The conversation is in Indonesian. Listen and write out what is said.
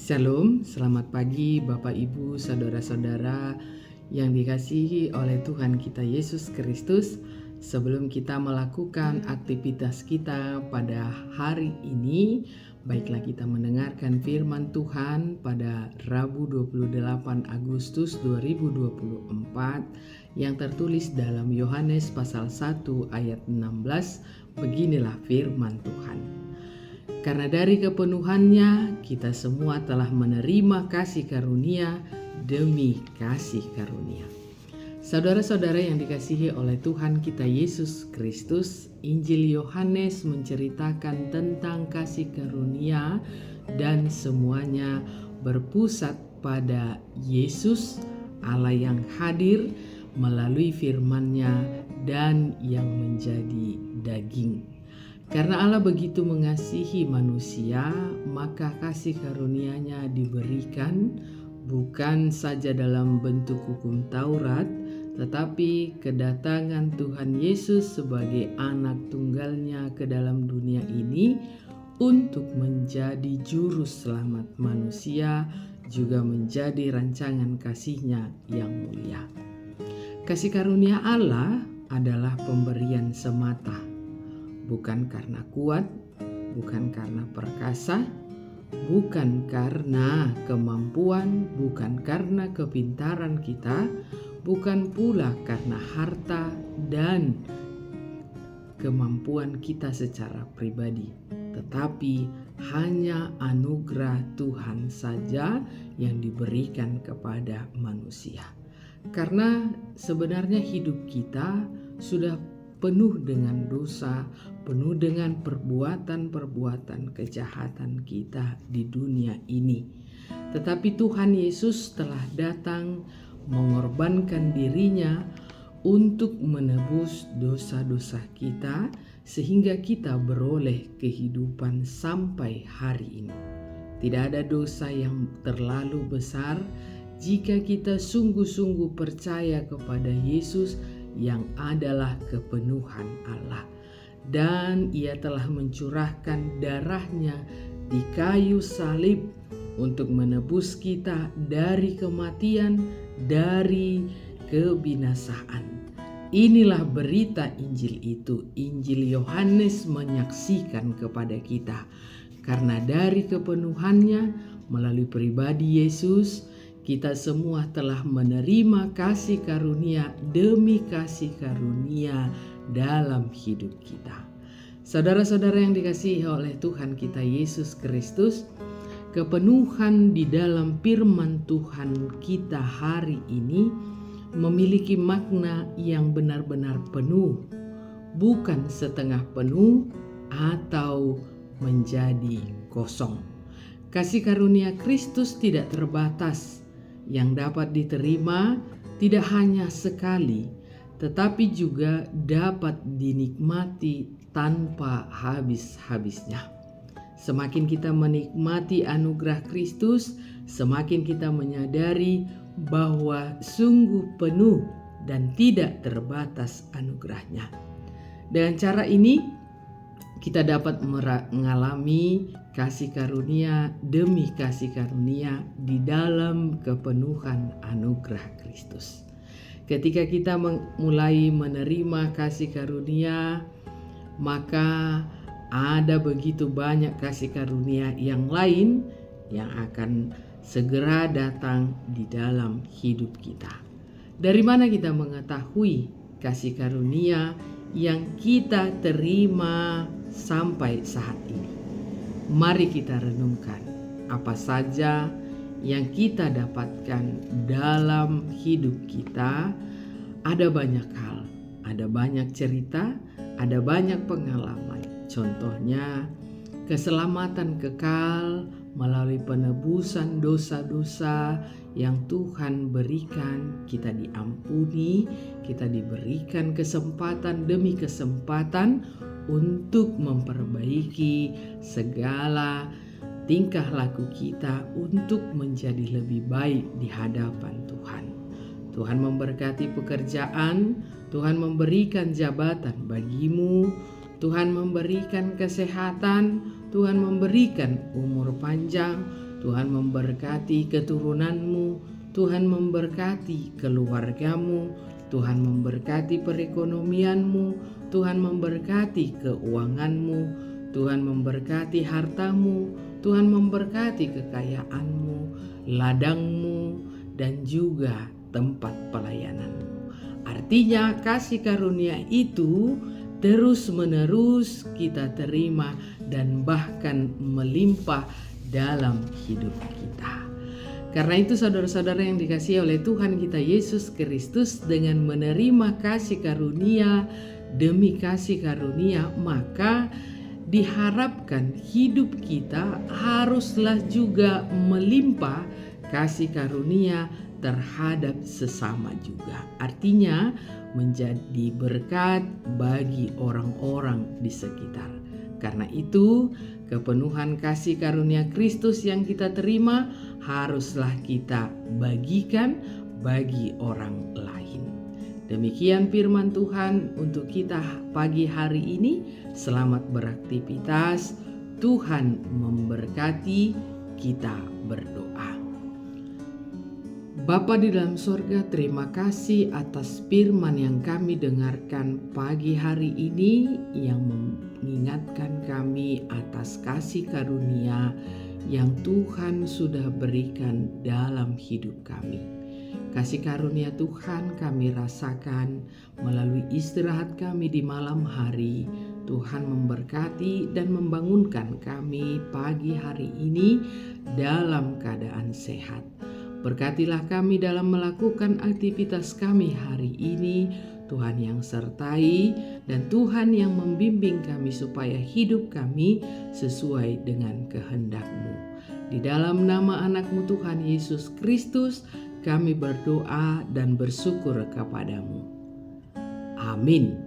Shalom, selamat pagi Bapak Ibu, saudara-saudara yang dikasihi oleh Tuhan kita Yesus Kristus. Sebelum kita melakukan aktivitas kita pada hari ini, baiklah kita mendengarkan firman Tuhan pada Rabu 28 Agustus 2024 yang tertulis dalam Yohanes pasal 1 ayat 16. Beginilah firman Tuhan. Karena dari kepenuhannya kita semua telah menerima kasih karunia demi kasih karunia. Saudara-saudara yang dikasihi oleh Tuhan kita Yesus Kristus, Injil Yohanes menceritakan tentang kasih karunia dan semuanya berpusat pada Yesus, Allah yang hadir melalui firman-Nya dan yang menjadi daging. Karena Allah begitu mengasihi manusia, maka kasih karunia-Nya diberikan bukan saja dalam bentuk hukum Taurat, tetapi kedatangan Tuhan Yesus sebagai anak tunggalnya ke dalam dunia ini untuk menjadi juru selamat manusia, juga menjadi rancangan kasih-Nya yang mulia. Kasih karunia Allah adalah pemberian semata. Bukan karena kuat, bukan karena perkasa, bukan karena kemampuan, bukan karena kepintaran kita, bukan pula karena harta dan kemampuan kita secara pribadi, tetapi hanya anugerah Tuhan saja yang diberikan kepada manusia. Karena sebenarnya hidup kita sudah penuh dengan dosa, penuh dengan perbuatan-perbuatan kejahatan kita di dunia ini. Tetapi Tuhan Yesus telah datang mengorbankan dirinya untuk menebus dosa-dosa kita sehingga kita beroleh kehidupan sampai hari ini. Tidak ada dosa yang terlalu besar jika kita sungguh-sungguh percaya kepada Yesus yang adalah kepenuhan Allah, dan Ia telah mencurahkan darah-Nya di kayu salib untuk menebus kita dari kematian, dari kebinasaan. Inilah berita Injil itu. Injil Yohanes menyaksikan kepada kita, karena dari kepenuhannya melalui pribadi Yesus, kita semua telah menerima kasih karunia demi kasih karunia dalam hidup kita. Saudara-saudara yang dikasihi oleh Tuhan kita Yesus Kristus, kepenuhan di dalam firman Tuhan kita hari ini memiliki makna yang benar-benar penuh, bukan setengah penuh atau menjadi kosong. Kasih karunia Kristus tidak terbatas, yang dapat diterima tidak hanya sekali, tetapi juga dapat dinikmati tanpa habis-habisnya. Semakin kita menikmati anugerah Kristus, semakin kita menyadari bahwa sungguh penuh dan tidak terbatas anugerah-Nya. Dengan cara ini, kita dapat mengalami kasih karunia demi kasih karunia di dalam kepenuhan anugerah Kristus. Ketika kita mulai menerima kasih karunia, maka ada begitu banyak kasih karunia yang lain yang akan segera datang di dalam hidup kita. Dari mana kita mengetahui kasih karunia yang kita terima sampai saat ini? Mari kita renungkan apa saja yang kita dapatkan dalam hidup kita. Ada banyak hal, ada banyak cerita, ada banyak pengalaman. Contohnya, keselamatan kekal melalui penebusan dosa-dosa yang Tuhan berikan. Kita diampuni, kita diberikan kesempatan demi kesempatan untuk memperbaiki segala tingkah laku kita untuk menjadi lebih baik di hadapan Tuhan. Tuhan memberkati pekerjaan, Tuhan memberikan jabatan bagimu, Tuhan memberikan kesehatan, Tuhan memberikan umur panjang, Tuhan memberkati keturunanmu, Tuhan memberkati keluargamu, Tuhan memberkati perekonomianmu, Tuhan memberkati keuanganmu, Tuhan memberkati hartamu, Tuhan memberkati kekayaanmu, ladangmu, dan juga tempat pelayananmu. Artinya kasih karunia itu terus-menerus kita terima dan bahkan melimpah dalam hidup kita. Karena itu saudara-saudara yang dikasihi oleh Tuhan kita Yesus Kristus, dengan menerima kasih karunia demi kasih karunia, maka diharapkan hidup kita haruslah juga melimpah kasih karunia terhadap sesama juga. Artinya menjadi berkat bagi orang-orang di sekitar. Karena itu, kepenuhan kasih karunia Kristus yang kita terima haruslah kita bagikan bagi orang lain. Demikian firman Tuhan untuk kita pagi hari ini. Selamat beraktivitas. Tuhan memberkati. Kita berdoa. Bapa di dalam sorga, terima kasih atas firman yang kami dengarkan pagi hari ini, yang mengingatkan kami atas kasih karunia yang Tuhan sudah berikan dalam hidup kami. Kasih karunia Tuhan kami rasakan melalui istirahat kami di malam hari. Tuhan memberkati dan membangunkan kami pagi hari ini dalam keadaan sehat. Berkatilah kami dalam melakukan aktivitas kami hari ini. Tuhan yang sertai dan Tuhan yang membimbing kami supaya hidup kami sesuai dengan kehendak-Mu. Di dalam nama anak-Mu Tuhan Yesus Kristus, kami berdoa dan bersyukur kepadamu. Amin.